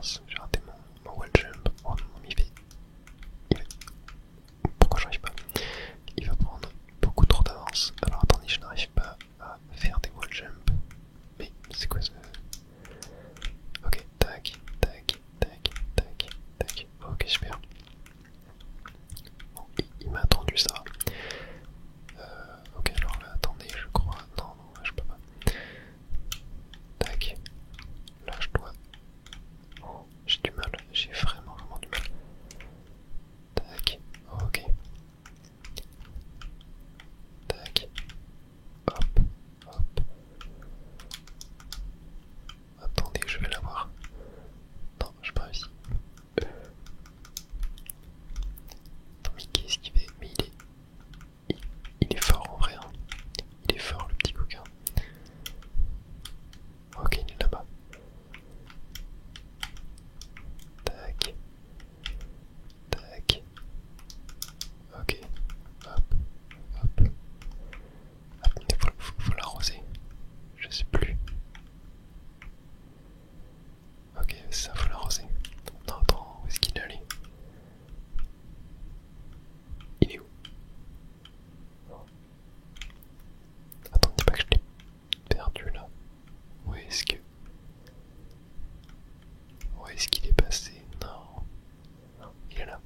mince, j'ai raté mon wall jump. Oh non, pourquoi j'arrive pas? Il va prendre beaucoup trop d'avance. Alors attendez, je n'arrive pas à faire des wall jump. Mais c'est quoi ce... Ok, tac, tac, tac, tac, tac. Ok, super. Bon, il m'a attendu ça. Ok, alors là, attendez, je crois... Non, non, là, je peux pas. Tac. Là, je dois... Oh, j'ai du mal, j'ai vraiment du mal. Tac, ok. Tac. Hop, hop. Attendez, je vais l'avoir. Non, j'ai pas réussi. Attends, mais qu'est-ce qu'il fait? Mais il est fort en vrai. Hein. Il est fort le petit coquin. Ok, il est là-bas. Tac. Tac. Ok. Hop. Hop. Attendez, faut l'arroser. Je sais plus. Ok, ça faut l'arroser. Non, attends, où est-ce qu'il est allé? Il est où? Attends, dis pas que je l'ai perdu là. Où est-ce que... Où est-ce qu'il est passé? Non. Non, il est là.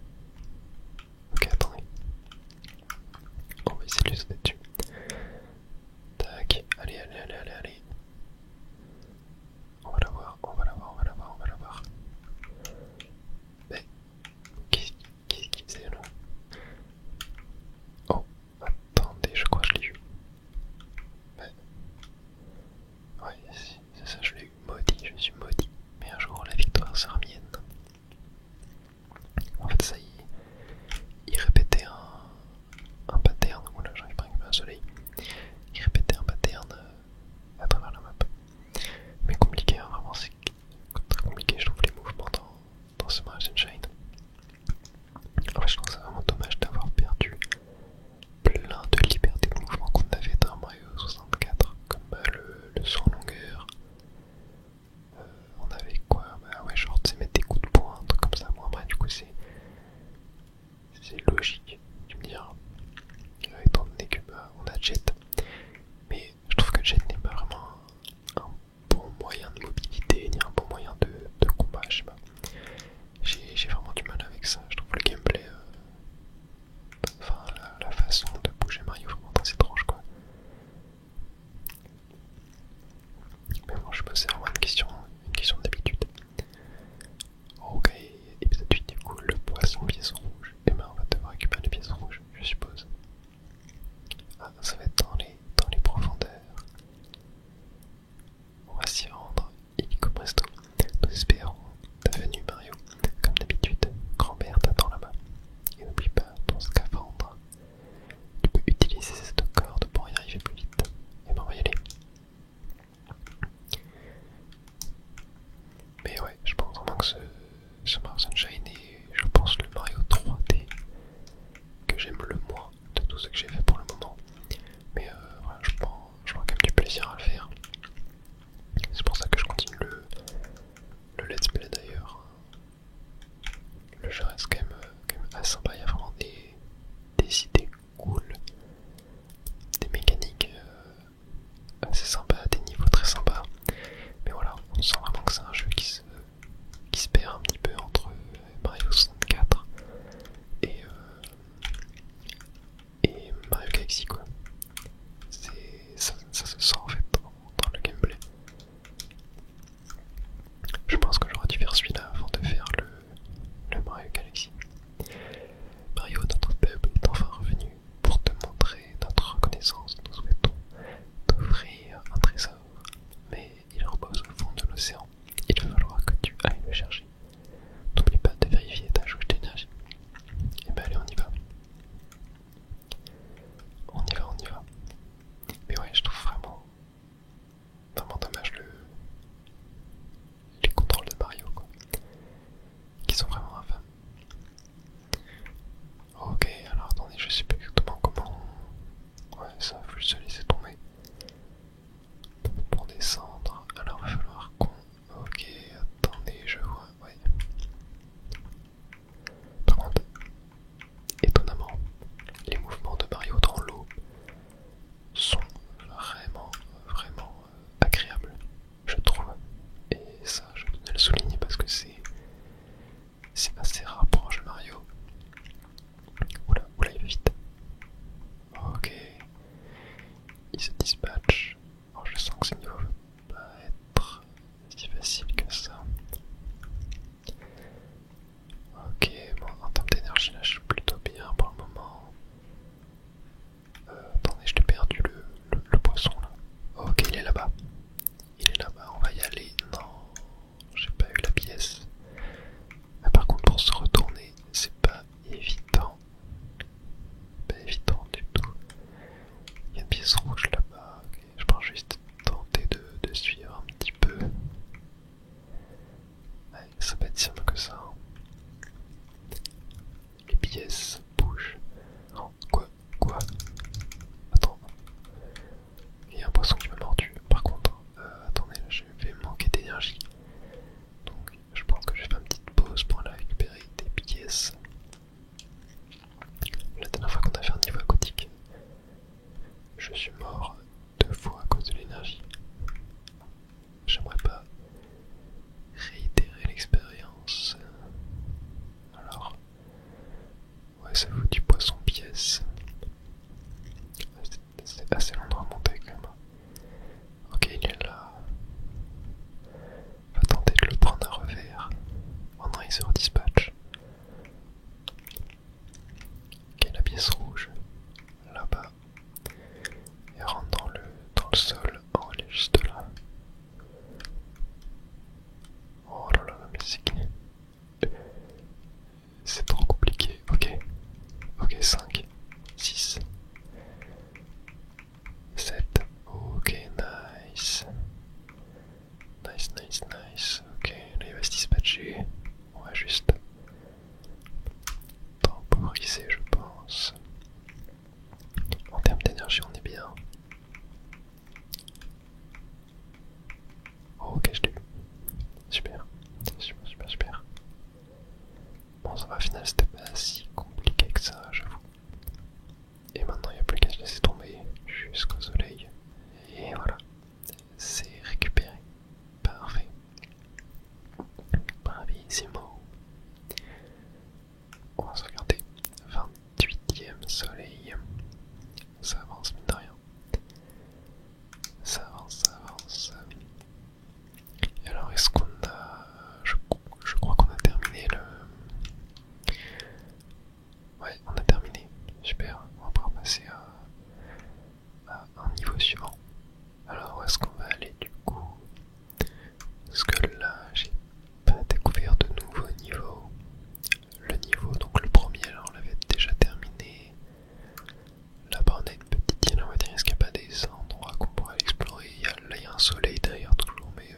Ok, attendez. On va essayer de lui sauter dessus. Tac, allez, allez, allez, allez, allez. On va la voir, on va la voir, on va la voir, on va la voir. Mais, qu'est-ce qu'il faisait là? Oh, attendez, je crois que je l'ai eu. Mais, ouais, c'est ça, je l'ai eu. Maudit, je suis maudit. Mais un jour, la victoire sera mienne. En fait, ça, il répétait un pattern. Oula, j'arrive pas à récupérer un soleil. Il répétait un pattern à travers la map. Mais compliqué, hein, vraiment, c'est très compliqué, je trouve, les mouvements dans ce Mario Sunshine. En fait, je trouve ça vraiment dommage d'avoir perdu plein de liberté de mouvement qu'on avait dans Mario 64, comme le saut en longueur. On avait quoi? Bah ouais, genre, tu sais, mettre des coups de poing, un truc comme ça. Bon, après, du coup, c'est logique, tu me diras. Étant donné que bah, on a Jet. Mais je trouve que Jet n'est pas vraiment un bon moyen de mobilité, ni un bon moyen de combat, je sais pas. J'ai vraiment du mal avec ça. Je trouve le gameplay, enfin la façon de bouger Mario vraiment très étrange quoi. Mais bon, je sais pas, c'est vraiment une question d'habitude. Ok, épisode 8 du coup, le poisson pièce rouge. Et ben on va devoir récupérer les pièces rouges, je suppose. Ah, ça va être dans les profondeurs. On va s'y rendre, illico presto. Nous espérons ta venue Mario. Comme d'habitude, grand-père t'attend là-bas. Et n'oublie pas ton scaphandre. Tu peux utiliser cette corde pour y arriver plus vite. Et ben on va y aller. Mais ouais, je pense vraiment que ce Mario Sunshine est, je pense, le Mario 3D que j'aime le moins de tout ce que j'ai fait pour le moment. Mais voilà, je prends quand même du plaisir à le faire. C'est pour ça que je continue le let's play d'ailleurs. Le jeu reste quand même assez sympa, il y a vraiment des idées cool, des mécaniques assez sympas, des niveaux très sympas. Mais voilà, on sent vraiment que c'est un jeu qui se perd un petit peu entre Mario 64 et Mario Galaxy quoi. Ça se sent en fait dans le gameplay. Je pense que j'aurais dû faire celui-là avant de faire le Mario Galaxy. Mario, notre peuple est enfin revenu pour te montrer notre reconnaissance. Nous souhaitons t'offrir un trésor, mais il repose au fond de l'océan. Il va falloir que tu ailles le chercher. N'oublie pas de vérifier ta jauge d'énergie. Et ben allez, on y va. On y va, on y va. Mais ouais, je trouve vraiment dommage les contrôles de sur dispatch. Ok, la pièce rouge, là-bas. Et rentre dans le sol. Oh, elle est juste là. Oh là là, mais c'est trop compliqué. Ok. Ok, 5, 6, 7. Ok, nice. Nice, nice, nice. Ok, là il va se dispatcher. On va juste temporiser, je pense. En termes d'énergie, on est bien. Oh, ok, je l'ai eu. Super. Super, super, super. Bon, ça va, au final, c'était pas si compliqué que ça, j'avoue. Et maintenant, il n'y a plus qu'à se laisser tomber jusqu'au soleil. Et voilà, c'est récupéré. Parfait. Bravissimo. On va se regarder. 28e soleil. Ça avance, mine de rien. Ça avance, ça avance. Et alors, est-ce qu'on a... Je crois qu'on a terminé le... Ouais, on a terminé. Super. On va pouvoir passer à un niveau suivant. Alors, où est-ce qu'on va aller du coup? Parce que là, j'ai pas découvert de nouveaux niveaux. Le niveau, donc le premier, là, on l'avait déjà terminé. Là-bas, on a une petite île, on va dire. Est-ce qu'il n'y a pas des endroits qu'on pourrait explorer? Là, il y a un soleil d'ailleurs, toujours, mais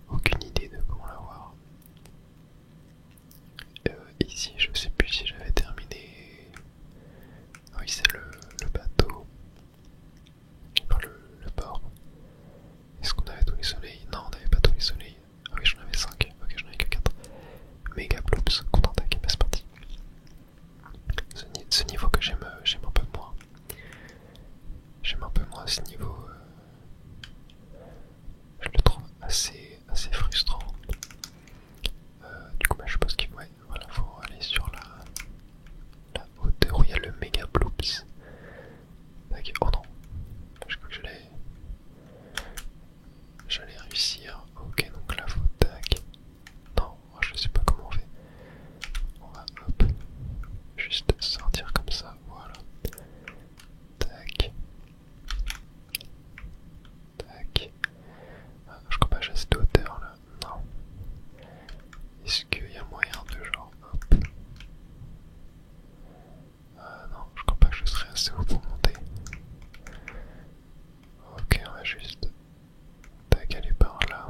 aucune idée de comment l'avoir. Ici, je sais plus si j'avais terminé. Ah oui, c'est le bateau. Enfin, le port. Est-ce qu'on avait tous les soleils? Non, on n'avait pas tous les soleils. Ah oui, j'en avais 5. Ok, j'en avais que 4. Méga bloops, contre-attaque, et c'est parti. Ce niveau que j'aime un peu moins. J'aime un peu moins ce niveau. Je le trouve assez frustrant. Du coup, bah, je suppose qu'il ouais, voilà, faut aller sur la hauteur où il y a le méga bloops. Oh non, je crois que j'allais réussir. Ok, donc là faut tac. Non, je sais pas comment on fait. On va hop, juste sortir comme ça, voilà. Tac. Tac. Ah, je crois pas que j'ai cette hauteur là. Non. Est-ce qu'il y a moyen de genre hop. Non, je crois pas que je serai assez haut pour monter. Ok, on va juste tac aller par là.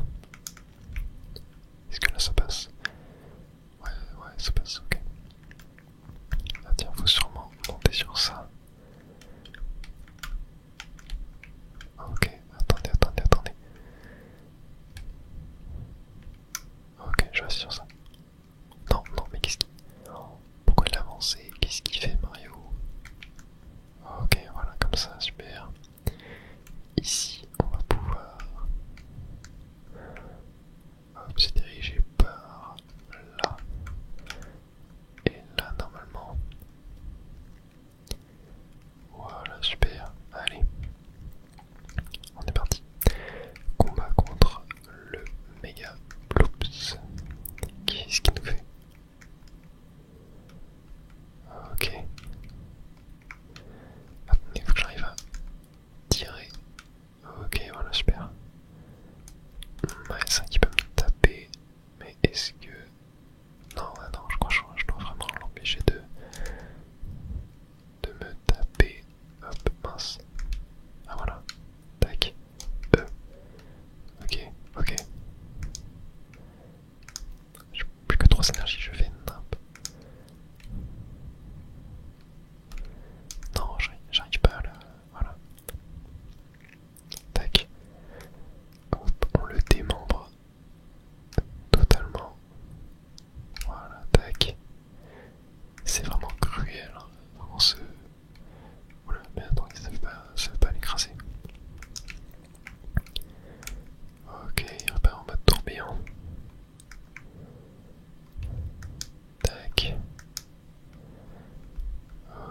Est-ce que là ça passe? Ouais, ouais, ça passe, ok. Ah tiens, faut sûrement monter sur ça. Ok, attendez. Ok, je reste sur ça. Non, mais qu'est-ce qu'il... Pourquoi il a avancé? Qu'est-ce qu'il fait Mario? Ok, voilà, comme ça, super. Ici, on va pouvoir se diriger par là. Et là, normalement. Voilà, super. Allez. On est parti. Combat contre le méga bloops. Qu'est-ce qu'il nous fait? Ok. Attendez, il faut que j'arrive à tirer. Ok, voilà, super. Ouais, c'est ça qui peut me taper. Mais est-ce que... Non, non, je crois que je dois vraiment l'empêcher de me taper. Hop, mince. Ah voilà. Tac. Ok. J'ai plus que 3 énergies, je fais nimp. Non, j'arrive pas à le... Voilà. Tac. Hop, on le démembre. Totalement. Voilà, tac. C'est vraiment cruel, hein. Vraiment ce... Oula, mais attendez, ça veut pas l'écraser. Ok, il repart en mode tourbillon. Tac.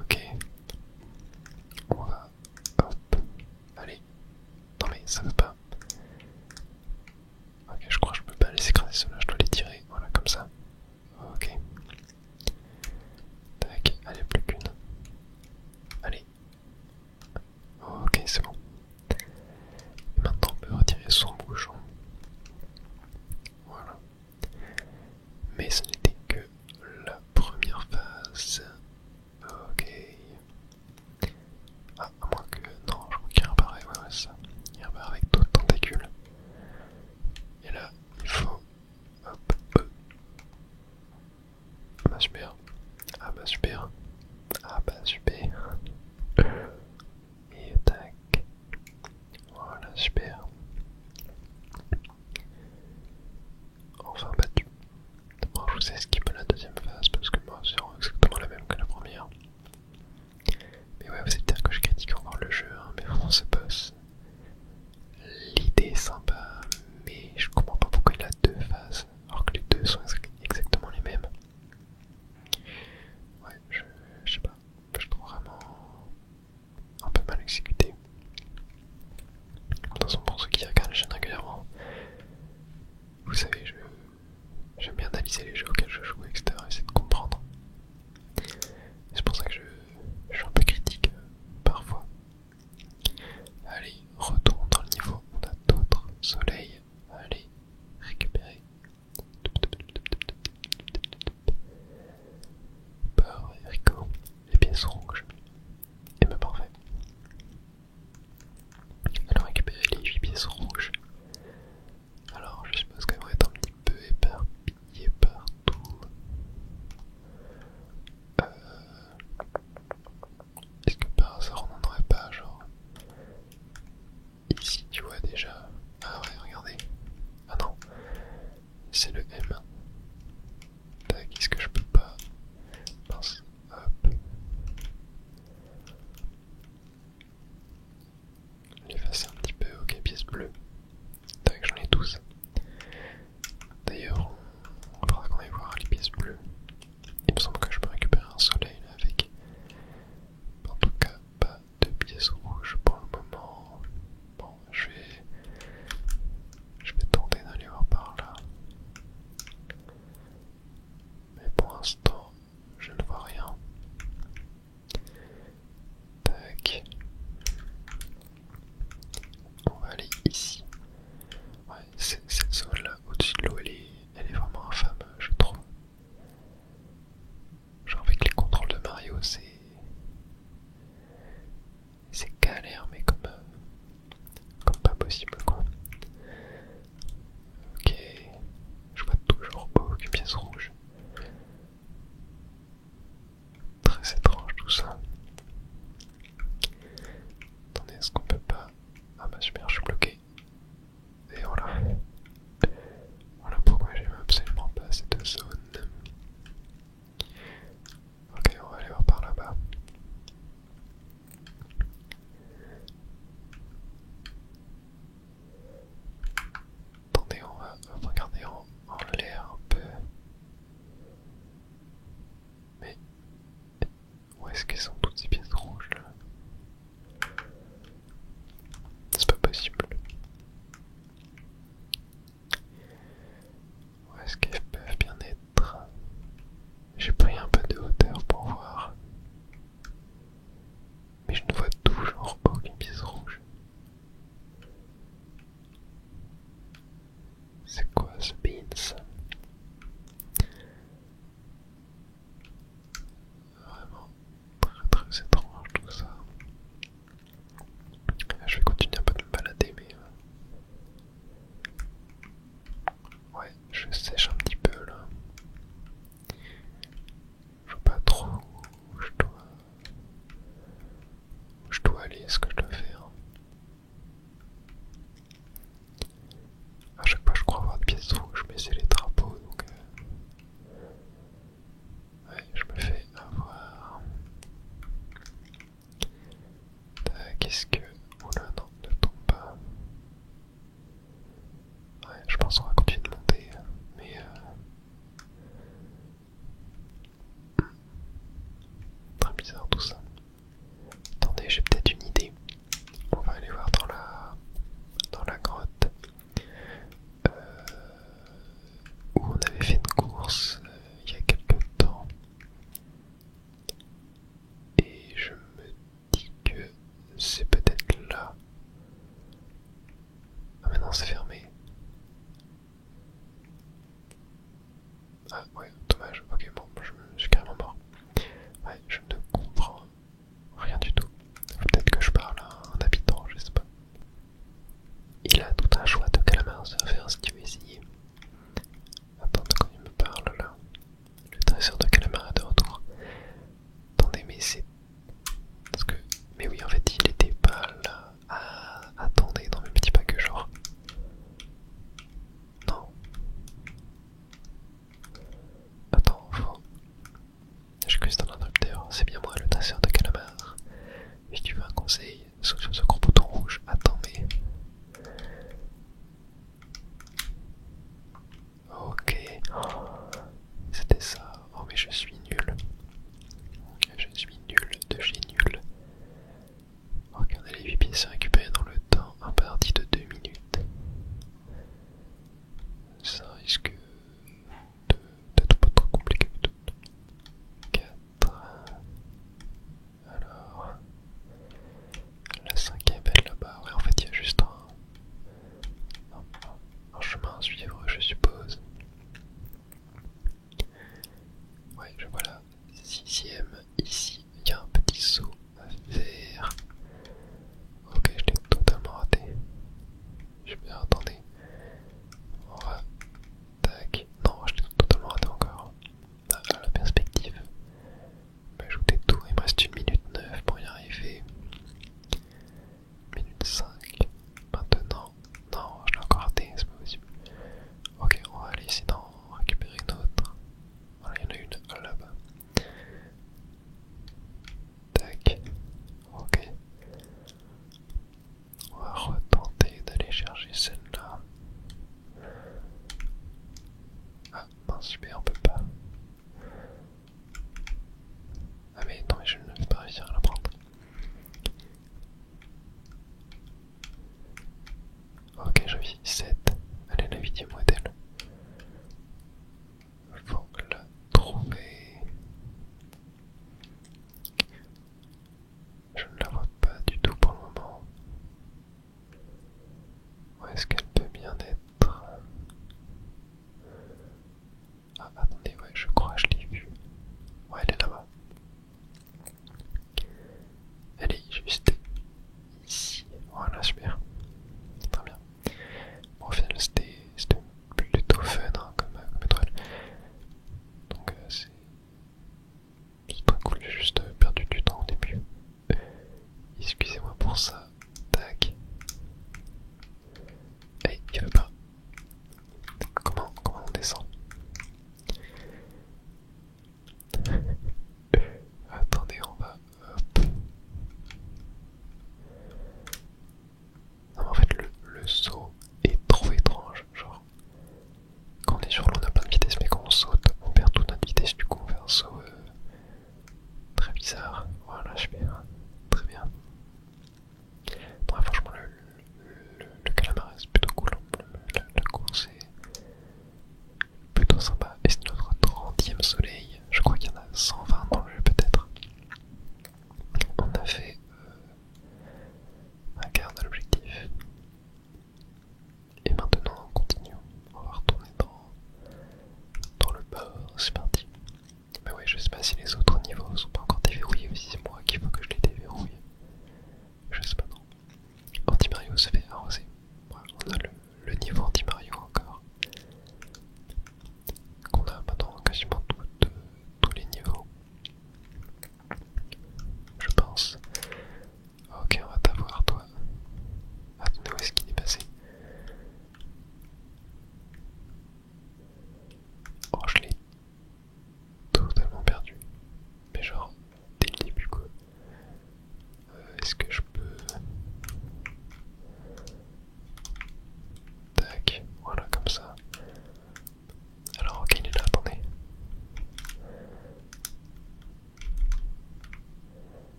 Ok. On va... Hop. Allez. Non mais ça veut pas. Ok, je crois que je peux pas les écraser ceux-là, je dois les tirer. Voilà, comme ça. Mais ce n'était que la première phase. Ok. Ah, à moins que... Non, je crois qu'il réapparaît, ouais, ouais, ça. Il réapparaît avec d'autres tentacules. Et là, il faut... Hop, Ah bah super. Ah bah super. Ah bah super. Et tac. Voilà, super. Enfin battu. Bon, je vous ai skippé la deuxième phase parce que moi c'est exactement la même que la première. Mais ouais, vous allez dire que je critique encore le jeu, hein, mais vraiment ce boss. L'idée est sympa, mais je comprends pas pourquoi il a deux phases, alors que les deux sont exactement les mêmes. Ouais, je sais pas, je trouve vraiment un peu mal exécuté. De toute façon, pour ceux qui regardent les chaînes régulièrement, vous savez, j'aime bien analyser les jeux auxquels je joue, etc. Essayer de comprendre. C'est pour ça que je suis un peu critique parfois. Allez, retourne dans le niveau, on a d'autres soleils. Allez, récupérer. Beurre et haricot, les pièces rouges. Et ben parfait. Alors récupérer les 8 pièces rouges. Alors je suppose qu'elles vont être un petit peu éparpillées partout. Est-ce que par hasard on n'en aurait pas genre ici tu vois déjà. Ah ouais regardez. Ah non. C'est le M. Tac, est-ce que je peux pas. Mince. Hop. L'effacer un petit peu, ok, pièce bleue. Tac, j'en ai 12. D'ailleurs, on faudra qu'on aille voir les pièces bleues. Il me semble que je peux récupérer un soleil là avec. En tout cas, pas de pièces rouges pour le moment. Bon, je vais tenter d'aller voir par là. Mais pour l'instant, je ne vois rien. Tac. On va aller ici. Ouais, cette zone là au-dessus de l'eau, elle est vraiment infâme, je trouve. Genre avec les contrôles de Mario, c'est galère, mais comme pas possible quoi. Ok, je vois toujours aucune pièce rouge. Très étrange tout ça. Attendez, est-ce qu'on peut pas... Ah bah super, je suis bloqué. Et voilà. Voilà pourquoi j'aime absolument pas cette zone. Ok, on va aller voir par là-bas. Attendez, on va regarder en l'air un peu. Mais où est-ce qu'elles sont toutes ces pièces rouges là? C'est pas possible. Où est-ce qu'elles peuvent bien être? J'ai pris un peu de hauteur pour voir. Mais je ne vois toujours aucune pièce rouge. C'est quoi ce beans? Vraiment très très étrange tout ça. Je vais continuer un peu de me balader mais... Ouais, je sèche un petit peu là. Je vois pas trop où je dois aller, ce que je dois faire. À chaque fois je crois avoir des pièces rouges mais c'est les drapeaux donc... Ouais, je me fais avoir. Qu'est-ce que... Oula non, ne tombe pas. Ouais, je pense qu'on va continuer de monter, mais Ah ouais, dommage. Ok, bon, je suis carrément mort. Ouais, je ne comprends rien du tout. Peut-être que je parle à un habitant, je sais pas. Il a tout un choix de calamars à faire si tu veux essayer. Attends, quand il me parle là. Le dresseur de calamars est de retour. Attendez, mais c'est... Parce que... Mais oui, en fait, il était pas là. Ah, attendez, non mais me dis pas que genre... Non. Attends, faut... J'ai cru que c'était un interrupteur. C'est bien moi, le dresseur de calamars. Si tu veux un conseil, saute sur ce gros bouton rouge. Attends, mais... Ok. Oh, c'était ça. Oh mais je suis nul. Je suis nul de chez nul. Regardez les 8 pièces récupérées dans le temps, un parti de 2 minutes. Ça risque d'être pas trop compliqué. 4. Alors, la cinquième elle là-bas. Ouais, en fait, il y a juste un chemin à suivre, je suppose. Ouais, je vois la sixième. Ici, il y a un petit saut à faire. Ok, je l'ai totalement raté. Super, attendez. On va... Tac. Non, je l'ai totalement raté encore. Ah, la perspective. Je vais ajouter tout. Il me reste 1 minute 9 pour y arriver. Minute 5. Maintenant. Non, je l'ai encore raté, c'est pas possible. Ok, on va aller ici d'en récupérer une autre. Voilà, il y en a une là-bas. Tac. Ok. On va retenter d'aller chercher celle-là. Ah, mince, super, on peut pas. Ah mais non, mais je ne vais pas réussir à la prendre. Ok, je vis 7. Elle est la 8ème modèle. Faut la trouver. Je ne la vois pas du tout pour le moment. Où est-ce qu'elle peut bien être? Ah,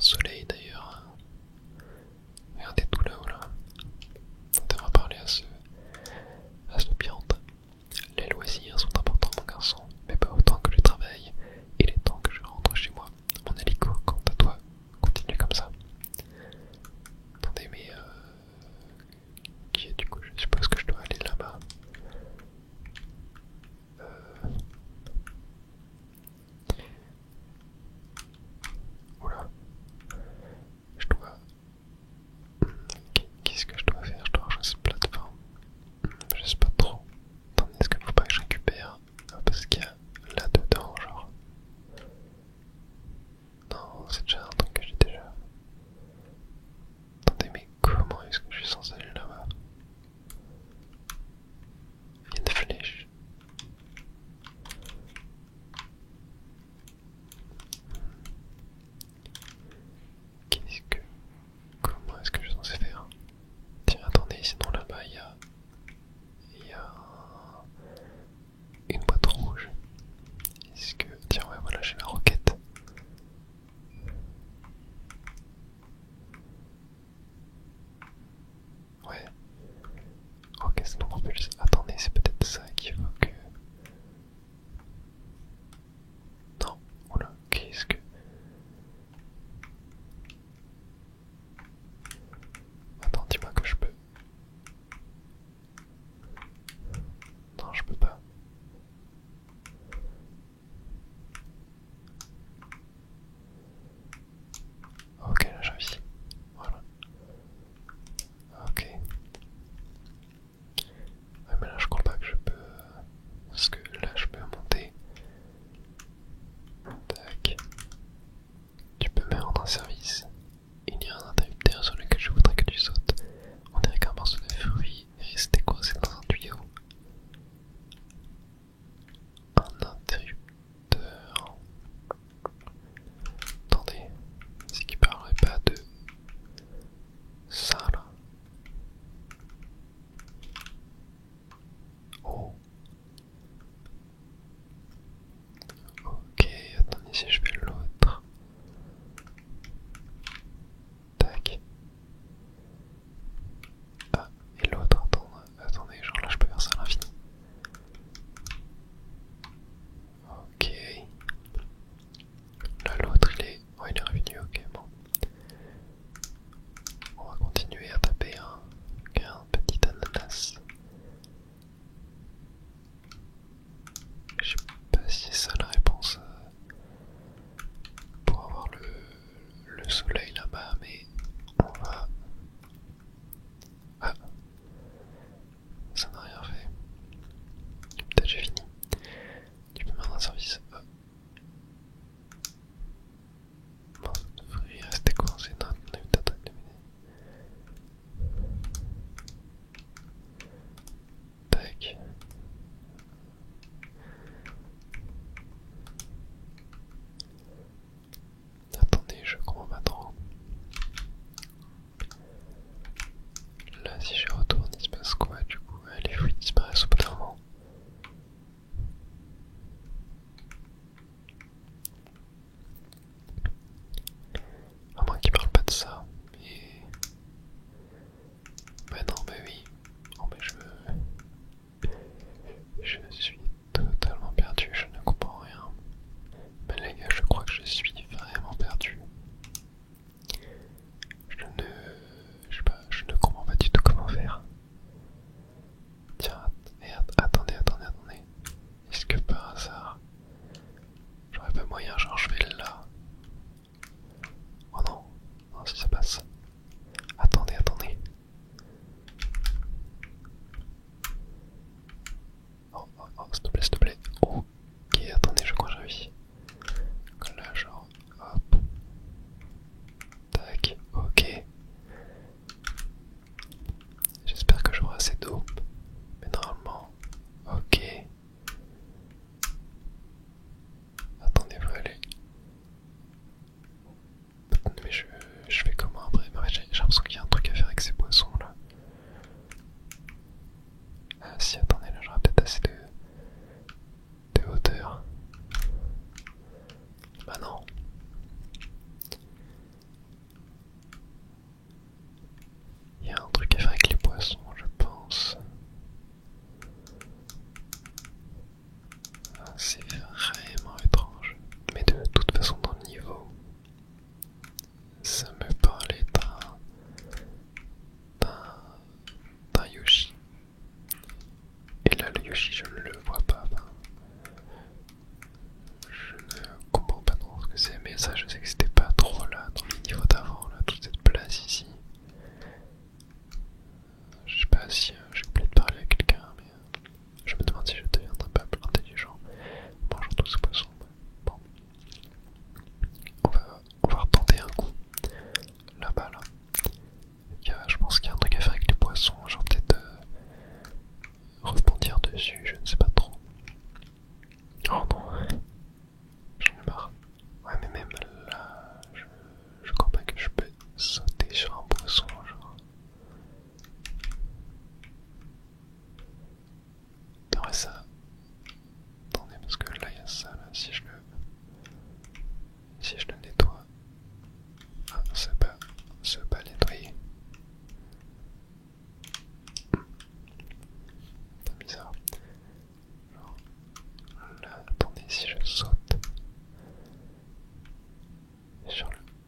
soleil d'ailleurs. Regardez tout là-haut là. On devra parler à ce piante. Les loisirs sont importants mon garçon, mais pas autant que le travail. Il est temps que je rentre chez moi. Mon hélico, quant à toi, continue comme ça. Attendez, mais qui est du coup? Je suppose que je dois aller là-bas. Oula. Je dois... Qu'est-ce que je dois faire? Je dois rejoindre cette plateforme. Je sais pas trop. Attendez, est-ce qu'il faut pas que je récupère? Parce qu'il y a là-dedans, genre... Non, c'est déjà un truc que j'ai déjà... Attendez, mais comment est-ce que je suis censé aller là-bas? Il y a une flèche. Qu'est-ce que... Comment est-ce que je suis censé faire? Tiens, attendez, sinon là-bas il y a... une boîte rouge. Est-ce que... Tiens, ouais, voilà, j'ai la roquette. Ouais. Ok, ça nous propulse. Attendez, c'est peut-être ça qu'il faut que... Non, oula, qu'est-ce que... Attends, dis-moi que je peux... Non, je peux pas. Ok, là j'arrive. Voilà. Ok. Ouais, mais là je crois pas que je peux... Parce que là je peux monter. Tac. Tu peux me rendre un service. Il y a un interrupteur sur lequel je voudrais que tu sautes. On dirait qu'un morceau de fruit est resté coincé dans un tuyau. Un interrupteur. Attendez, c'est qu'il parlerait pas de ça là. Oh. Ok, attendez si je fais l'autre. Tac. Ah, et l'autre, attendez, genre là je peux faire ça à l'infini. Ok. Là l'autre il est... Oh il est revenu, ok bon. On va continuer à taper un petit ananas. Je sais pas si c'est ça la réponse pour avoir le soleil là-bas, mais on va... Ah, ça n'a rien fait. Peut-être j'ai fini. Tu peux me rendre un service. Mince, il devrait rester coincé dans une tête de Tac. Attendez, je comprends pas trop.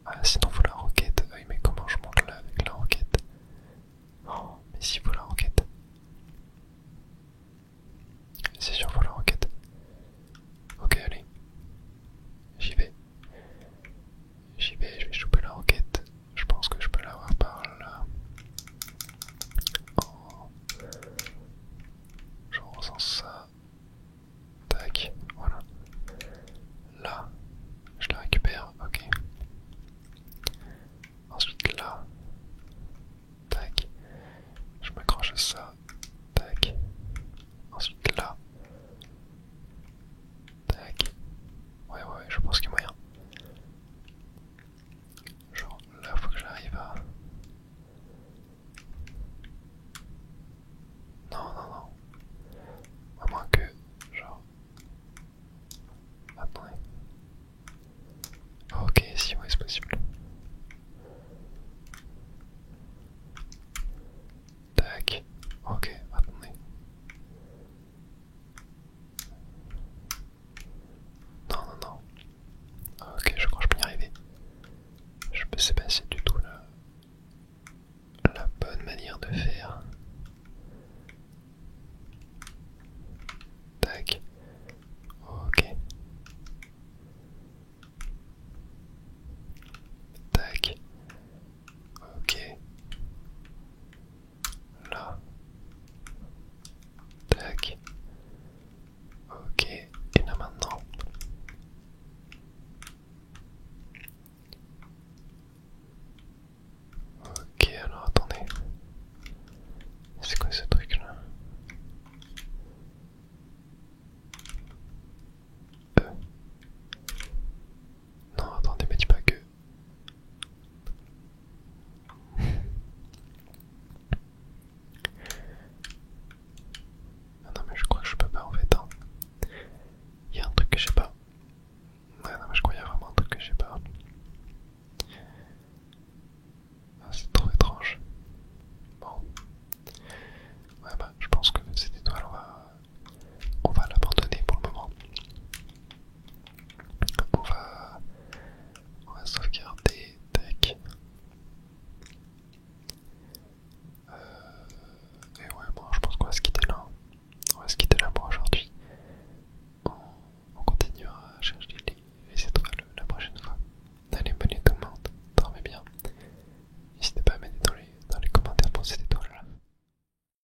Ah, sinon faut la roquette. Ah oui, mais comment je monte là avec la roquette? Oh, mais s'il faut la roquette. C'est sûr, faut la roquette. Ok, allez. J'y vais. J'y vais, je vais choper la roquette. Je pense que je peux l'avoir par là. Oh. Je ressens ça. Tac, voilà. Là, je la récupère, ok. Ensuite là. Tac. Je m'accroche à ça. Tac. Ensuite là. Tac. Ouais, je pense qu'il y a moyen. Genre là, faut que j'arrive à... Non. À moins que... Genre... Attendez. Ok, si, ouais, c'est possible. Tac. Ok, attendez. Non. Ok, je crois que je peux y arriver. Je peux... C'est